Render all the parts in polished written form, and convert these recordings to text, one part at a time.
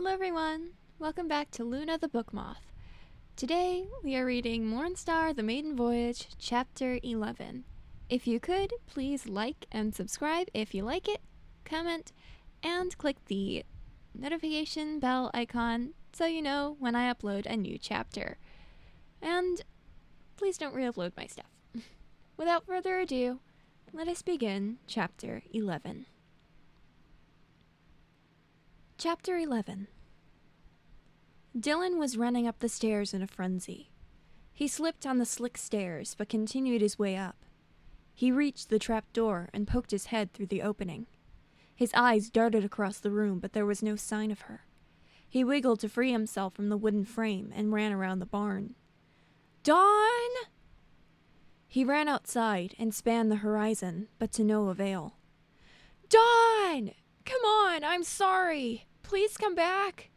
Hello everyone! Welcome back to Luna the Book Moth. Today we are reading Mornstar, the Maiden Voyage, Chapter 11. If you could, please like and subscribe if you like it, comment, and click the notification bell icon so you know when I upload a new chapter. And please don't re-upload my stuff. Without further ado, let us begin Chapter 11. Chapter 11. Dylan was running up the stairs in a frenzy. He slipped on the slick stairs, but continued his way up. He reached the trap door and poked his head through the opening. His eyes darted across the room, but there was no sign of her. He wiggled to free himself from the wooden frame and ran around the barn. Dawn! He ran outside and spanned the horizon, but to no avail. Dawn! Come on, I'm sorry! Please come back!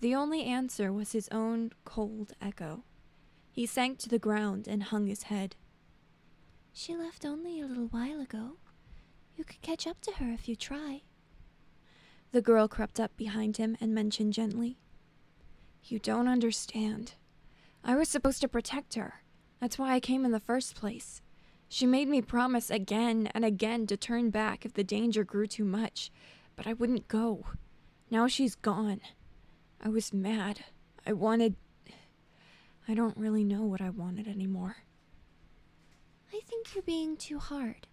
The only answer was his own cold echo. He sank to the ground and hung his head. She left only a little while ago. You could catch up to her if you try. The girl crept up behind him and mentioned gently. You don't understand. I was supposed to protect her. That's why I came in the first place. She made me promise again and again to turn back if the danger grew too much, but I wouldn't go. Now she's gone. I was mad. I don't really know what I wanted anymore. I think you're being too hard.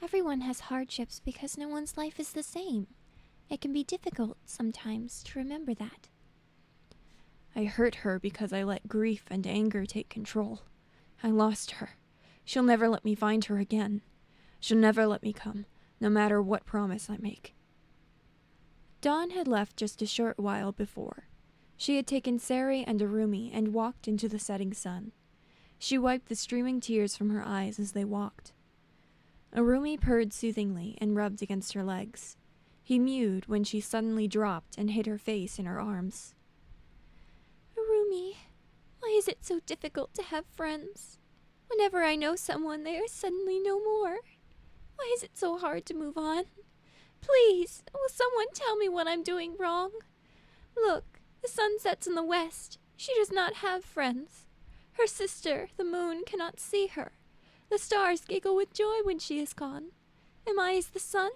Everyone has hardships because no one's life is the same. It can be difficult sometimes to remember that. I hurt her because I let grief and anger take control. I lost her. She'll never let me find her again. She'll never let me come, no matter what promise I make. Dawn had left just a short while before. She had taken Sari and Arumi and walked into the setting sun. She wiped the streaming tears from her eyes as they walked. Arumi purred soothingly and rubbed against her legs. He mewed when she suddenly dropped and hid her face in her arms. Arumi, why is it so difficult to have friends? Whenever I know someone, they are suddenly no more. Why is it so hard to move on? Please, will someone tell me what I'm doing wrong? Look, the sun sets in the west. She does not have friends. Her sister, the moon, cannot see her. The stars giggle with joy when she is gone. Am I as the sun?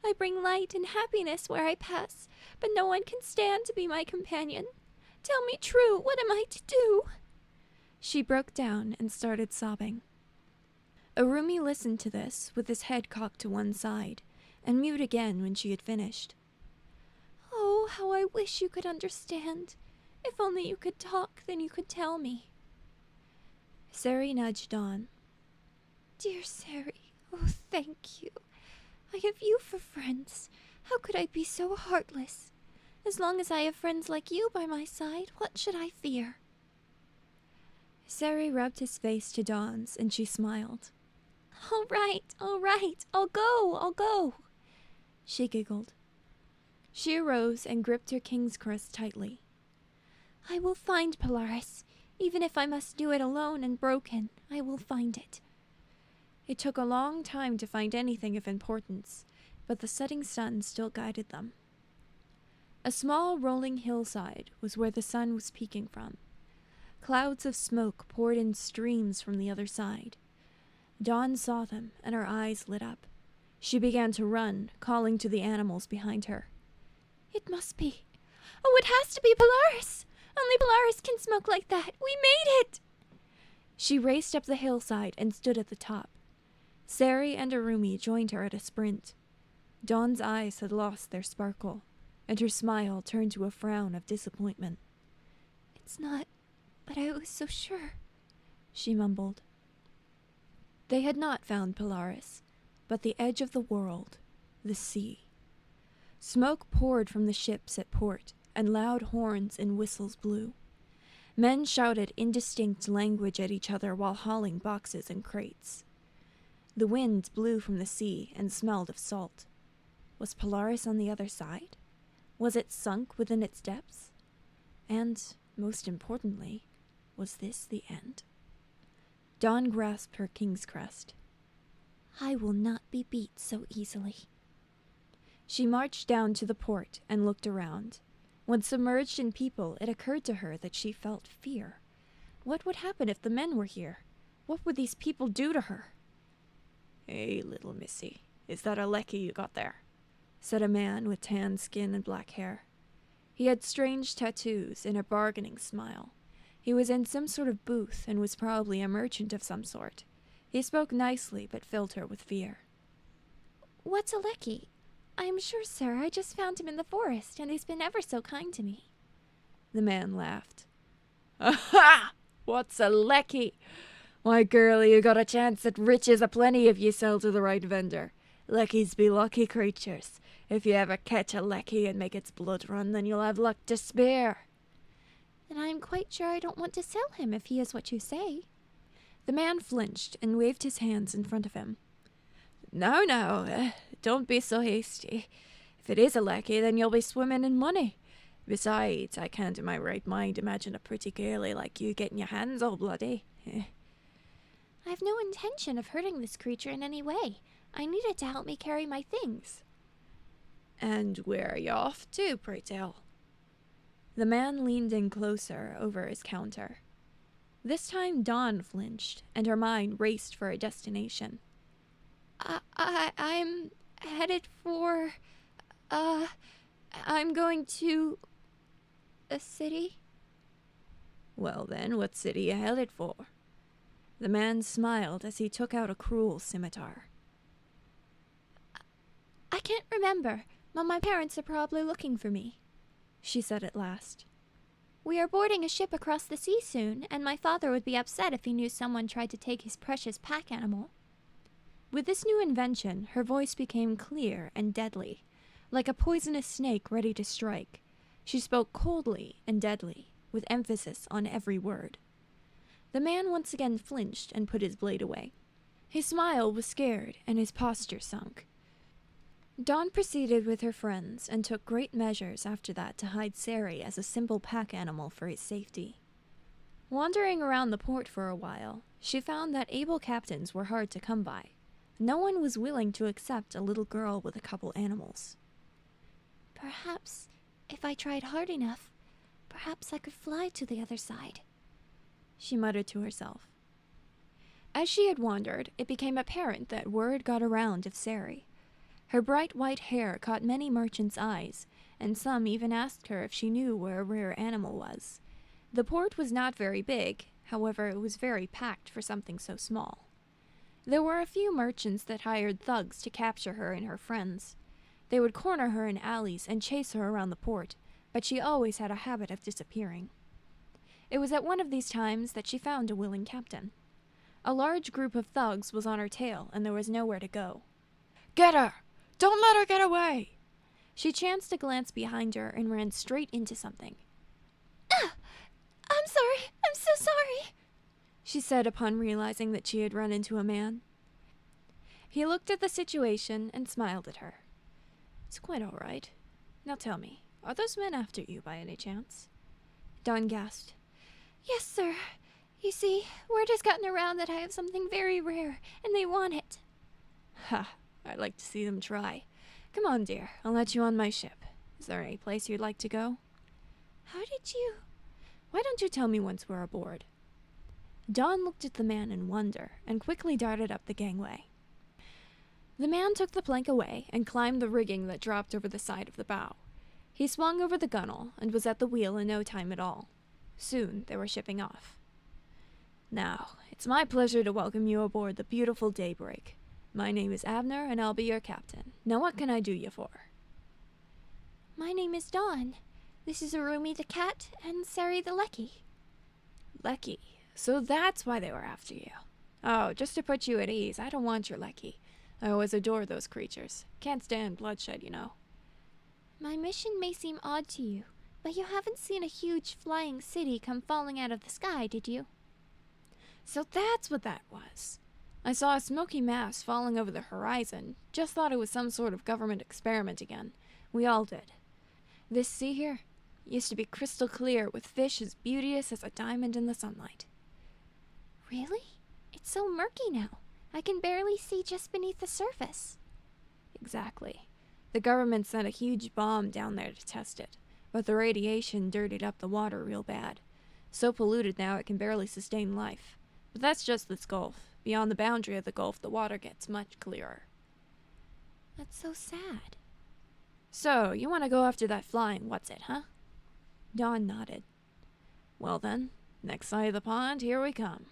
I bring light and happiness where I pass, but no one can stand to be my companion. Tell me true, what am I to do? She broke down and started sobbing. Arumi listened to this with his head cocked to one side, and mewed again when she had finished. Oh, how I wish you could understand. If only you could talk, then you could tell me. Sari nudged Dawn. Dear Sari, oh thank you. I have you for friends. How could I be so heartless? As long as I have friends like you by my side, what should I fear? Sari rubbed his face to Dawn's, and she smiled. All right, I'll go. She giggled. She arose and gripped her king's crest tightly. I will find Polaris. Even if I must do it alone and broken, I will find it. It took a long time to find anything of importance, but the setting sun still guided them. A small rolling hillside was where the sun was peeking from. Clouds of smoke poured in streams from the other side. Dawn saw them, and her eyes lit up. She began to run, calling to the animals behind her. It must be. Oh, it has to be Polaris! Only Polaris can smoke like that. We made it! She raced up the hillside and stood at the top. Sari and Arumi joined her at a sprint. Dawn's eyes had lost their sparkle, and her smile turned to a frown of disappointment. It's not, but I was so sure, she mumbled. They had not found Polaris, but the edge of the world, the sea. Smoke poured from the ships at port, and loud horns and whistles blew. Men shouted indistinct language at each other while hauling boxes and crates. The wind blew from the sea and smelled of salt. Was Polaris on the other side? Was it sunk within its depths? And, most importantly, was this the end? Dawn grasped her king's crest. I will not be beat so easily. She marched down to the port and looked around. When submerged in people, it occurred to her that she felt fear. What would happen if the men were here? What would these people do to her? "Hey, little missy, is that a lecky you got there?" said a man with tan skin and black hair. He had strange tattoos and a bargaining smile. He was in some sort of booth and was probably a merchant of some sort. He spoke nicely but filled her with fear. What's a lecky? I'm sure, sir, I just found him in the forest, and he's been ever so kind to me. The man laughed. "Aha! What's a lecky? Why, girl, you got a chance at riches aplenty if you sell to the right vendor. Leckies be lucky creatures. If you ever catch a lecky and make its blood run, then you'll have luck to spare." Then I'm quite sure I don't want to sell him if he is what you say. The man flinched and waved his hands in front of him. No, don't be so hasty. If it is a lecky, then you'll be swimming in money. Besides, I can't in my right mind imagine a pretty girlie like you getting your hands all bloody. I've no intention of hurting this creature in any way. I need it to help me carry my things. And where are you off to, pray tell? The man leaned in closer over his counter. This time Dawn flinched, and her mind raced for a destination. I'm headed for, I'm going to a city. Well then, what city you headed for? The man smiled as he took out a cruel scimitar. I can't remember, but my parents are probably looking for me, she said at last. We are boarding a ship across the sea soon, and my father would be upset if he knew someone tried to take his precious pack animal. With this new invention, her voice became clear and deadly, like a poisonous snake ready to strike. She spoke coldly and deadly, with emphasis on every word. The man once again flinched and put his blade away. His smile was scared, and his posture sunk. Dawn proceeded with her friends and took great measures after that to hide Sari as a simple pack animal for his safety. Wandering around the port for a while, she found that able captains were hard to come by. No one was willing to accept a little girl with a couple animals. Perhaps, if I tried hard enough, perhaps I could fly to the other side, she muttered to herself. As she had wandered, it became apparent that word got around of Sari. Her bright white hair caught many merchants' eyes, and some even asked her if she knew where a rare animal was. The port was not very big, however it was very packed for something so small. There were a few merchants that hired thugs to capture her and her friends. They would corner her in alleys and chase her around the port, but she always had a habit of disappearing. It was at one of these times that she found a willing captain. A large group of thugs was on her tail, and there was nowhere to go. "Get her! Don't let her get away!" She chanced to glance behind her and ran straight into something. I'm sorry! I'm so sorry! She said upon realizing that she had run into a man. He looked at the situation and smiled at her. "It's quite all right. Now tell me, are those men after you by any chance?" Dawn gasped. Yes, sir. You see, word has gotten around that I have something very rare, and they want it. Ha! I'd like to see them try. Come on, dear. I'll let you on my ship. Is there any place you'd like to go? How did you... Why don't you tell me once we're aboard? Dawn looked at the man in wonder and quickly darted up the gangway. The man took the plank away and climbed the rigging that dropped over the side of the bow. He swung over the gunwale and was at the wheel in no time at all. Soon they were shipping off. Now, it's my pleasure to welcome you aboard the beautiful Daybreak. My name is Abner, and I'll be your captain. Now what can I do you for? My name is Dawn. This is Arumi the cat and Sari the lecky. Lecky? So that's why they were after you. Oh, just to put you at ease, I don't want your lecky. I always adore those creatures. Can't stand bloodshed, you know. My mission may seem odd to you, but you haven't seen a huge flying city come falling out of the sky, did you? So that's what that was. I saw a smoky mass falling over the horizon. Just thought it was some sort of government experiment again. We all did. This sea here used to be crystal clear with fish as beauteous as a diamond in the sunlight. Really? It's so murky now. I can barely see just beneath the surface. Exactly. The government sent a huge bomb down there to test it, but the radiation dirtied up the water real bad. So polluted now it can barely sustain life. But that's just this gulf. Beyond the boundary of the gulf, the water gets much clearer. That's so sad. So, you want to go after that flying what's-it, huh? Dawn nodded. Well then, next side of the pond, here we come.